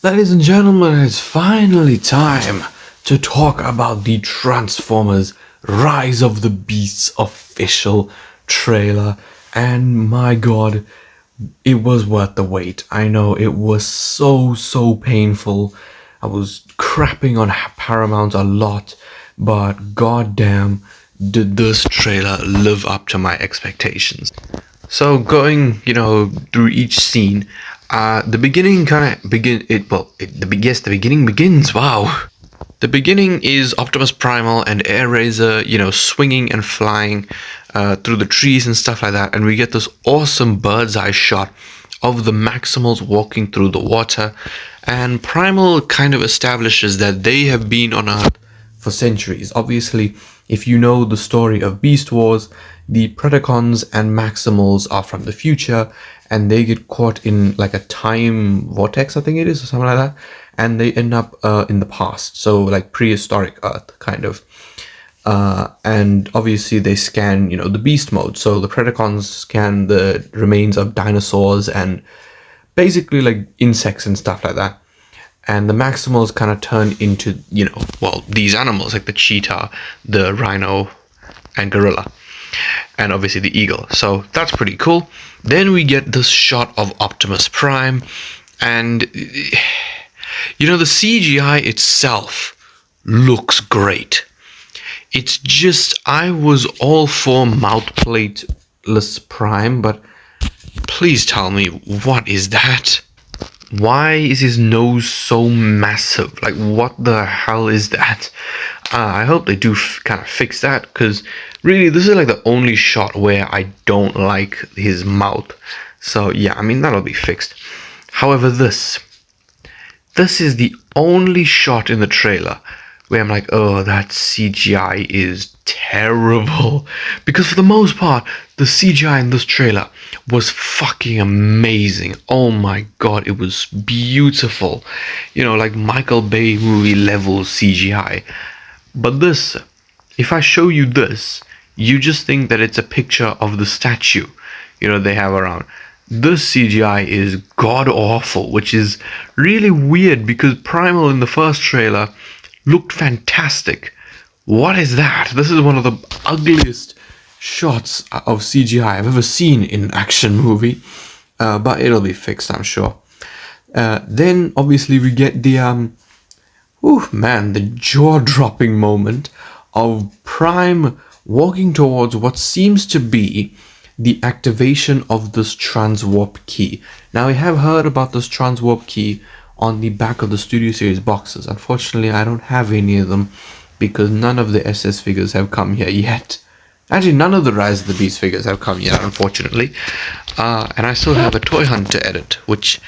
Ladies and gentlemen, it's finally time to talk about the Transformers Rise of the Beasts official trailer. And my god, it was worth the wait. I know it was so painful. I was crapping on Paramount a lot, but goddamn, did this trailer live up to my expectations. So going, through each scene, the beginning kind of the beginning begins. Wow. The beginning is Optimus Primal and Airazor, swinging and flying through the trees and stuff like that, and we get this awesome bird's eye shot of the Maximals walking through the water, and Primal kind of establishes that they have been on Earth for centuries. Obviously, if you know the story of Beast Wars, the Predacons and Maximals are from the future, and they get caught in like a time vortex, I think it is, or something like that, and they end up in the past, so like prehistoric Earth, kind of. And obviously they scan, the beast mode. So the Predacons scan the remains of dinosaurs and basically like insects and stuff like that. And the Maximals kind of turn into, these animals like the cheetah, the rhino, and gorilla. And obviously the eagle. So that's pretty cool. Then we get this shot of Optimus Prime. And, the CGI itself looks great. It's just, I was all for mouth plateless Prime, but please tell me, what is that? Why is his nose so massive? Like, what the hell is that? I hope they do kind of fix that, because really, this is like the only shot where I don't like his mouth. So yeah, that'll be fixed. However, this is the only shot in the trailer where I'm like, oh, that CGI is terrible. Because for the most part, the CGI in this trailer was fucking amazing. Oh my god, it was beautiful. Like Michael Bay movie level CGI. But this, if I show you this, you just think that it's a picture of the statue, they have around. This CGI is god awful, which is really weird because Primal in the first trailer looked fantastic. What is that? This is one of the ugliest shots of CGI I've ever seen in an action movie, but it'll be fixed, I'm sure. Then obviously we get the the jaw-dropping moment of Prime walking towards what seems to be the activation of this transwarp key. Now, I have heard about this transwarp key on the back of the Studio Series boxes. Unfortunately, I don't have any of them because none of the SS figures have come here yet. Actually, none of the Rise of the Beast figures have come yet, unfortunately. And I still have a toy hunt to edit, which,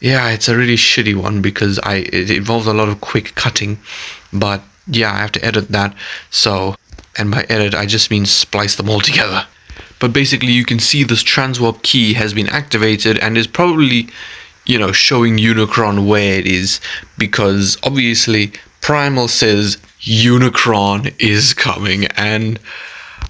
yeah, it's a really shitty one because it involves a lot of quick cutting. But yeah, I have to edit that. So, and by edit, I just mean splice them all together. But basically, you can see this transwarp key has been activated and is probably, showing Unicron where it is, because obviously Primal says Unicron is coming, and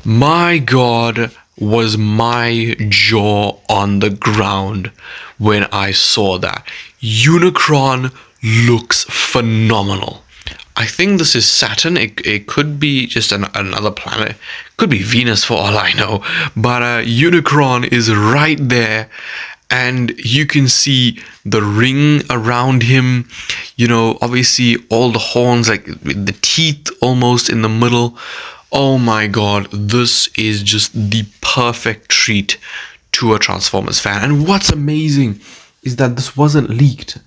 my god, was my jaw on the ground when I saw that. Unicron looks phenomenal. I think this is Saturn. It could be just another planet. Could be Venus for all I know. But Unicron is right there. And you can see the ring around him. Obviously all the horns, like the teeth almost in the middle. Oh my god, this is just the perfect treat to a Transformers fan. And what's amazing is that this wasn't leaked.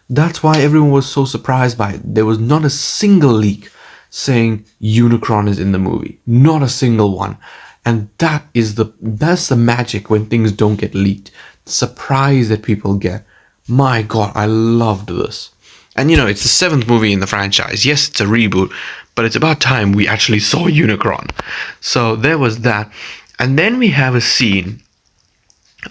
That's why everyone was so surprised by it. There was not a single leak saying Unicron is in the movie. Not a single one. And that's the magic when things don't get leaked. The surprise that people get. My god, I loved this. And it's the 7th movie in the franchise. Yes, it's a reboot, but it's about time we actually saw Unicron. So there was that. And then we have a scene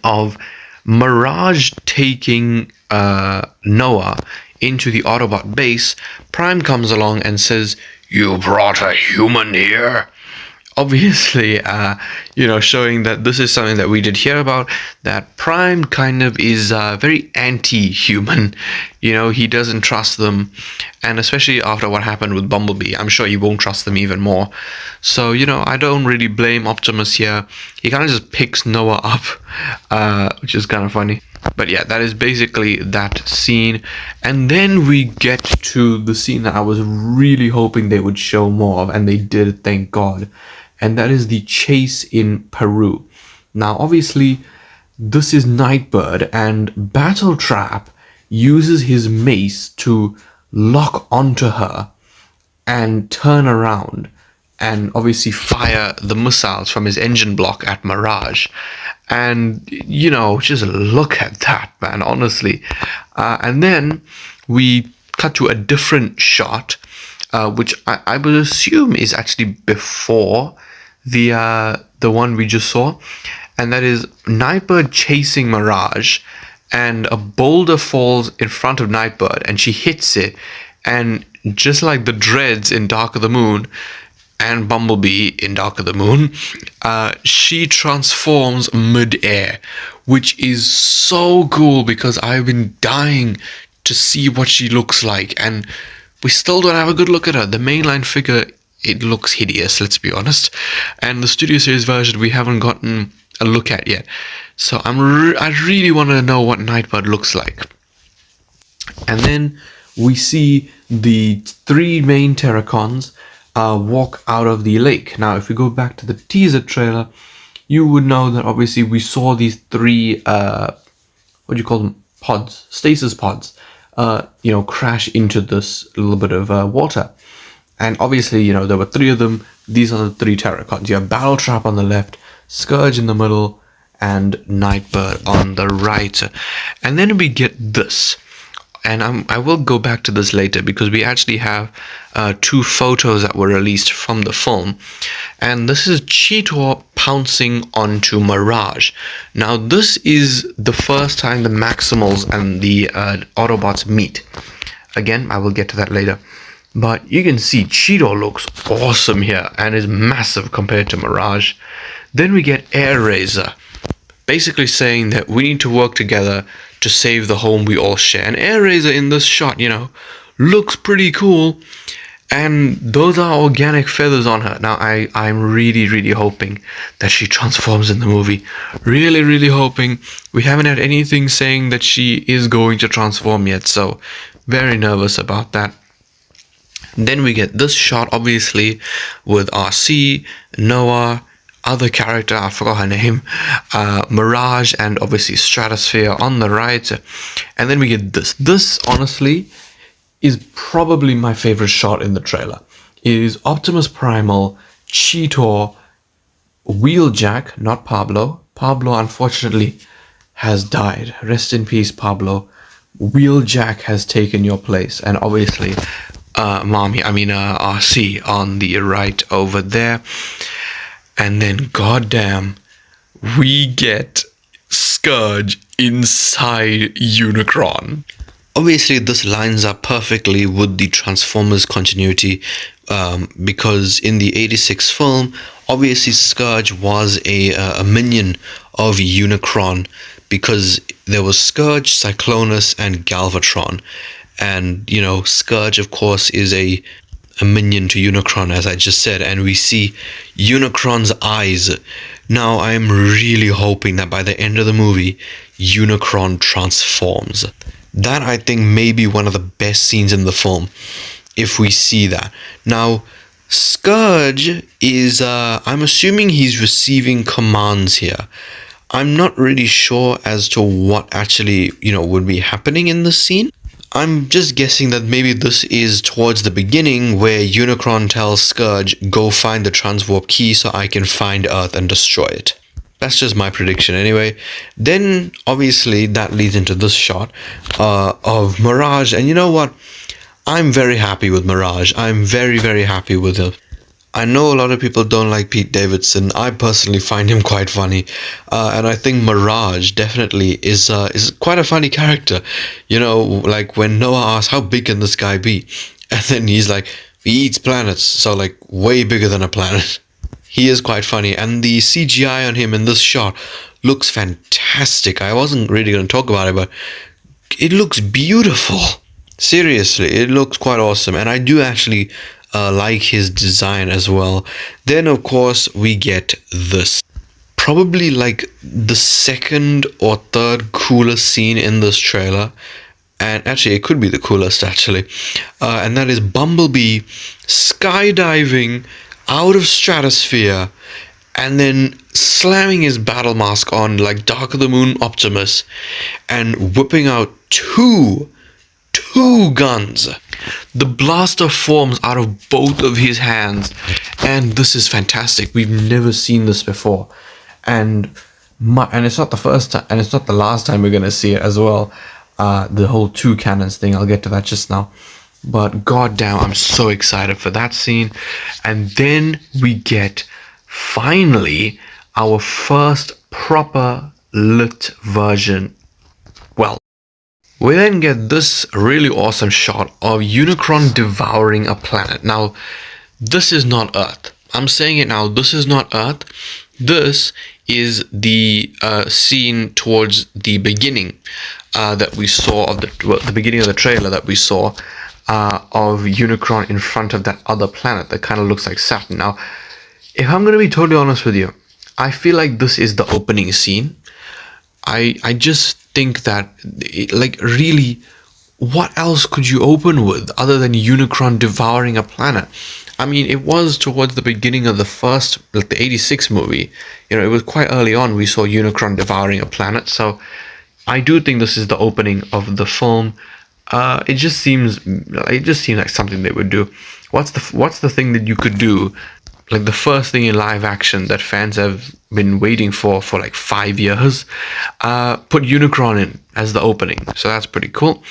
of Mirage taking Noah into the Autobot base. Prime comes along and says, "You brought a human here?" obviously, showing that this is something that we did hear about, that Prime kind of is very anti-human. He doesn't trust them, and especially after what happened with Bumblebee, I'm sure he won't trust them even more. So, I don't really blame Optimus here. He kind of just picks Noah up, which is kind of funny. But yeah, that is basically that scene. And then we get to the scene that I was really hoping they would show more of, and they did, thank God. And that is the chase in Peru. Now, obviously, this is Nightbird, and Battletrap uses his mace to lock onto her and turn around and obviously fire the missiles from his engine block at Mirage. And, just look at that, man, honestly. And then we cut to a different shot, which I would assume is actually before the one we just saw. And that is Nightbird chasing Mirage, and a boulder falls in front of Nightbird, and she hits it. And just like the Dreads in Dark of the Moon, and Bumblebee in Dark of the Moon, she transforms mid-air, which is so cool because I've been dying to see what she looks like, and we still don't have a good look at her. The mainline figure, it looks hideous, let's be honest, and the Studio Series version we haven't gotten a look at yet. So I really want to know what Nightbird looks like. And then we see the three main Terracons walk out of the lake. Now, if we go back to the teaser trailer, you would know that obviously we saw these three, what do you call them? Pods, stasis pods, crash into this little bit of water. And obviously, there were three of them. These are the three Terracons. You have Battletrap on the left, Scourge in the middle, and Nightbird on the right. And then we get this. And I will go back to this later because we actually have two photos that were released from the film. And this is Cheetor pouncing onto Mirage. Now, this is the first time the Maximals and the Autobots meet. Again, I will get to that later. But you can see Cheetor looks awesome here and is massive compared to Mirage. Then we get Airazor, basically saying that we need to work together to save the home we all share. And Airazor in this shot, looks pretty cool. And those are organic feathers on her. Now, I'm really, really hoping that she transforms in the movie. Really, really hoping. We haven't had anything saying that she is going to transform yet. So, very nervous about that. Then we get this shot, obviously, with RC, Noah, other character, I forgot her name, Mirage, and obviously Stratosphere on the right. And then we get this. This, honestly, is probably my favorite shot in the trailer. It is Optimus Primal, Cheetor, Wheeljack, not Pablo. Pablo, unfortunately, has died. Rest in peace, Pablo. Wheeljack has taken your place. And obviously, RC on the right over there. And then, goddamn, we get Scourge inside Unicron. Obviously, this lines up perfectly with the Transformers continuity because in the 86 film, obviously Scourge was a minion of Unicron because there was Scourge, Cyclonus, and Galvatron. And, Scourge, of course, is a minion to Unicron, as I just said, and we see Unicron's eyes. Now, I'm really hoping that by the end of the movie, Unicron transforms. That, I think, may be one of the best scenes in the film, if we see that. Now, Scourge is, I'm assuming he's receiving commands here. I'm not really sure as to what actually, would be happening in this scene. I'm just guessing that maybe this is towards the beginning where Unicron tells Scourge, go find the transwarp key so I can find Earth and destroy it. That's just my prediction anyway. Then, obviously, that leads into this shot of Mirage. And you know what? I'm very happy with Mirage. I'm very, very happy with her. I know a lot of people don't like Pete Davidson. I personally find him quite funny. And I think Mirage definitely is quite a funny character. Like when Noah asks, how big can this guy be? And then he's like, he eats planets. So like way bigger than a planet. He is quite funny, and the CGI on him in this shot looks fantastic. I wasn't really going to talk about it, but it looks beautiful. Seriously, it looks quite awesome, and I do actually like his design as well. Then, of course, we get this. Probably like the second or third coolest scene in this trailer, and actually, it could be the coolest actually, and that is Bumblebee skydiving out of stratosphere and then slamming his battle mask on like Dark of the Moon Optimus and whipping out two guns. The blaster forms out of both of his hands, and this is fantastic. We've never seen this before, and it's not the first time, and it's not the last time we're gonna see it as well. The whole two cannons thing, I'll get to that just now. But goddamn, I'm so excited for that scene. And then we get finally our first proper lit version. Well, we then get this really awesome shot of Unicron devouring a planet. Now, this is not Earth. I'm saying it now, this is not Earth. This is the scene towards the beginning that we saw of the beginning of the trailer that we saw of Unicron in front of that other planet that kind of looks like Saturn. Now, if I'm going to be totally honest with you, I feel like this is the opening scene. I just think that, like, really, what else could you open with other than Unicron devouring a planet? I mean, it was towards the beginning of the first, like the 86 movie. You know, it was quite early on we saw Unicron devouring a planet. So I do think this is the opening of the film. It just seems like something they would do. What's the thing that you could do? Like the first thing in live action that fans have been waiting for like 5 years. Put Unicron in as the opening. So that's pretty cool.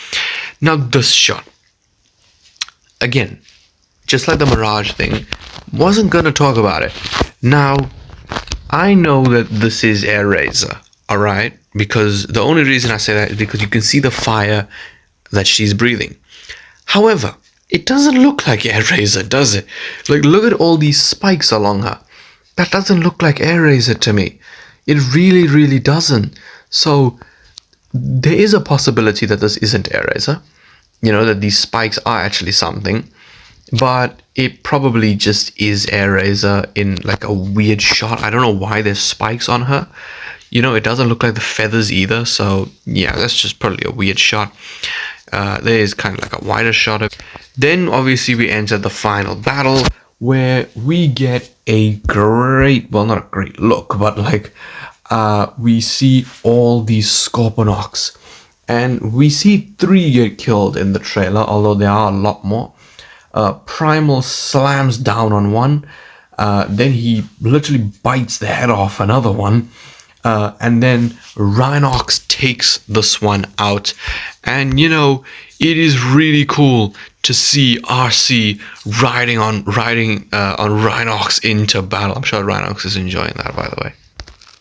Now this shot. Again, just like the Mirage thing, wasn't going to talk about it. Now, I know that this is Airazor, alright? Because the only reason I say that is because you can see the fire that she's breathing. However, it doesn't look like Airazor, does it? Like, look at all these spikes along her. That doesn't look like Airazor to me. It really, really doesn't. So, there is a possibility that this isn't Airazor. You know, that these spikes are actually something. But it probably just is Airazor in like a weird shot. I don't know why there's spikes on her. You know, it doesn't look like the feathers either. So yeah, that's just probably a weird shot. There is kind of like a wider shot of. Then obviously we enter the final battle where we get a great, well, not a great look, but like we see all these Scorponoks. And we see 3 get killed in the trailer, although there are a lot more. Primal slams down on one, then he literally bites the head off another one, and then Rhinox takes this one out. And you know, it is really cool to see RC riding on Rhinox into battle. I'm sure Rhinox is enjoying that, by the way.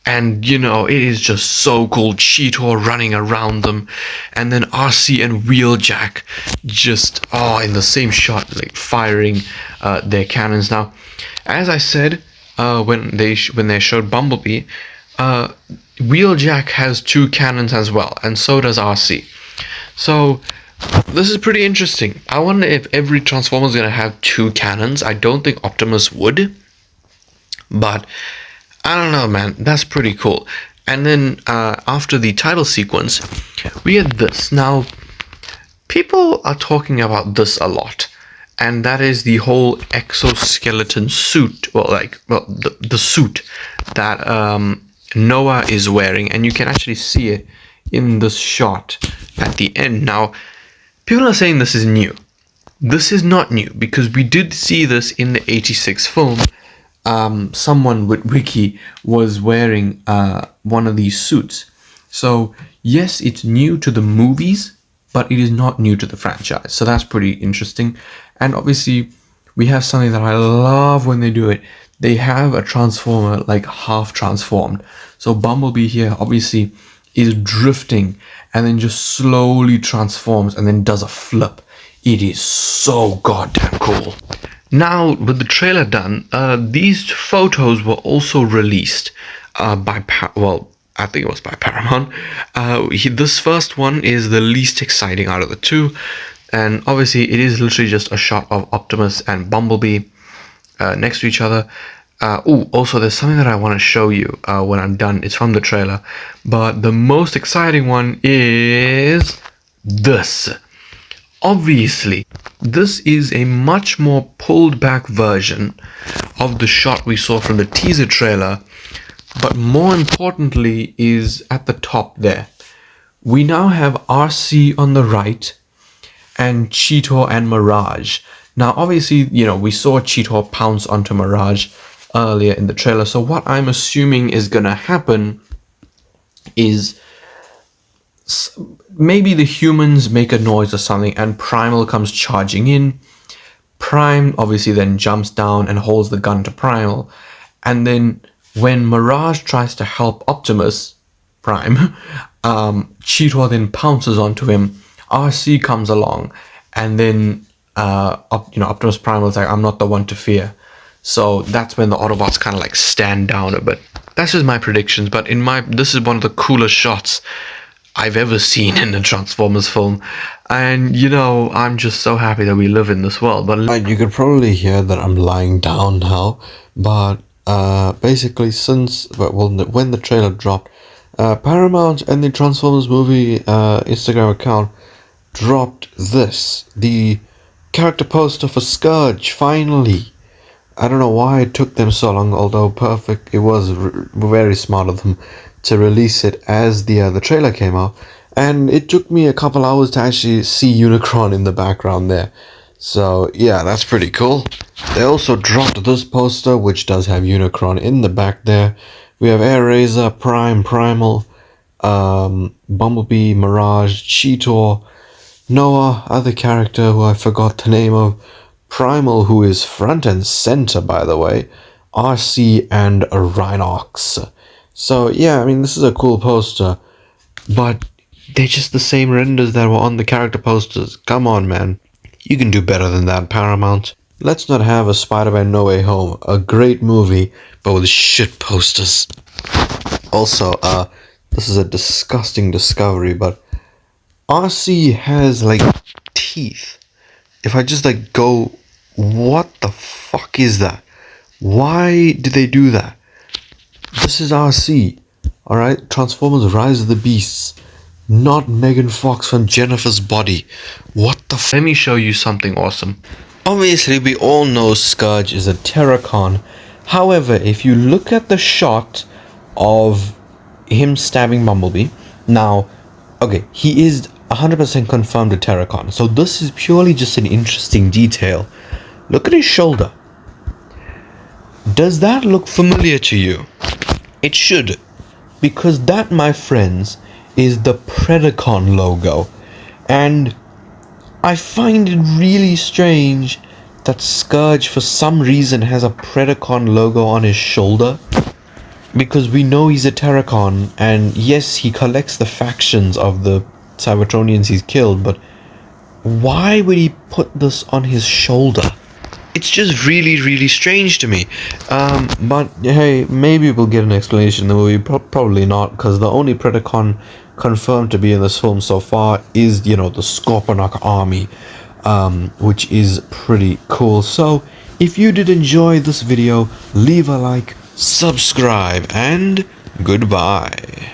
And, you know, it is just so cool. Cheetor running around them. And then RC and Wheeljack just, in the same shot, like, firing their cannons. Now, as I said, when they showed Bumblebee, Wheeljack has 2 cannons as well. And so does RC. So, this is pretty interesting. I wonder if every Transformer is going to have 2 cannons. I don't think Optimus would. But I don't know, man. That's pretty cool. And then after the title sequence, we had this. Now, people are talking about this a lot, and that is the whole exoskeleton suit, the suit that Noah is wearing, and you can actually see it in this shot at the end. Now, people are saying this is new. This is not new, because we did see this in the 86 film. Someone with Wiki was wearing one of these suits. So yes, it's new to the movies, but it is not new to the franchise. So that's pretty interesting. And obviously we have something that I love when they do it. They have a Transformer like half transformed. So Bumblebee here obviously is drifting and then just slowly transforms and then does a flip. It is so goddamn cool. Now, with the trailer done, these photos were also released I think it was by Paramount. This first one is the least exciting out of the two, and obviously it is literally just a shot of Optimus and Bumblebee next to each other. Also, there's something that I want to show you when I'm done. It's from the trailer, but the most exciting one is this. Obviously, this is a much more pulled back version of the shot we saw from the teaser trailer, but more importantly is at the top there. We now have RC on the right and Cheetor and Mirage. Now, obviously, we saw Cheetor pounce onto Mirage earlier in the trailer, so what I'm assuming is gonna happen is maybe the humans make a noise or something and Primal comes charging in. Prime obviously then jumps down and holds the gun to Primal, and then when Mirage tries to help Optimus Prime, Cheetor then pounces onto him. RC comes along, and then Optimus Prime is like, "I'm not the one to fear." So that's when the Autobots kind of like stand down a bit. That's just my predictions, but this is one of the coolest shots I've ever seen in a Transformers film, and I'm just so happy that we live in this world. But you could probably hear that I'm lying down now, but basically when the trailer dropped, Paramount and the Transformers movie Instagram account dropped the character poster for Scourge, finally. I don't know why it took them so long, although perfect, it was very smart of them to release it as the trailer came out, and it took me a couple hours to actually see Unicron in the background there. So yeah, that's pretty cool. They also dropped this poster, which does have Unicron in the back there. We have Airazor, Primal, Bumblebee, Mirage, Cheetor, Noah, other character who I forgot the name of, Primal, who is front and center, by the way, RC, and Rhinox. So yeah, I mean, this is a cool poster, but they're just the same renders that were on the character posters. Come on, man. You can do better than that, Paramount. Let's not have a Spider-Man No Way Home, a great movie, but with shit posters. Also, this is a disgusting discovery, but RC has, teeth. If I just, go, what the fuck is that? Why did they do that? This is RC, alright? Transformers Rise of the Beasts, not Megan Fox from Jennifer's Body. What the f- let me show you something awesome. Obviously, we all know Scourge is a Terracon. However, if you look at the shot of him stabbing Bumblebee, now, okay, he is 100% confirmed a Terracon, so this is purely just an interesting detail. Look at his shoulder. Does that look familiar to you? It should, because that, my friends, is the Predacon logo, and I find it really strange that Scourge for some reason has a Predacon logo on his shoulder, because we know he's a Terracon, and yes, he collects the factions of the Cybertronians he's killed, but why would he put this on his shoulder? It's just really, really strange to me. But hey, maybe we'll get an explanation in the movie. Probably not, because the only Predacon confirmed to be in this film so far is, the Scorponok army, which is pretty cool. So, if you did enjoy this video, leave a like, subscribe, and goodbye.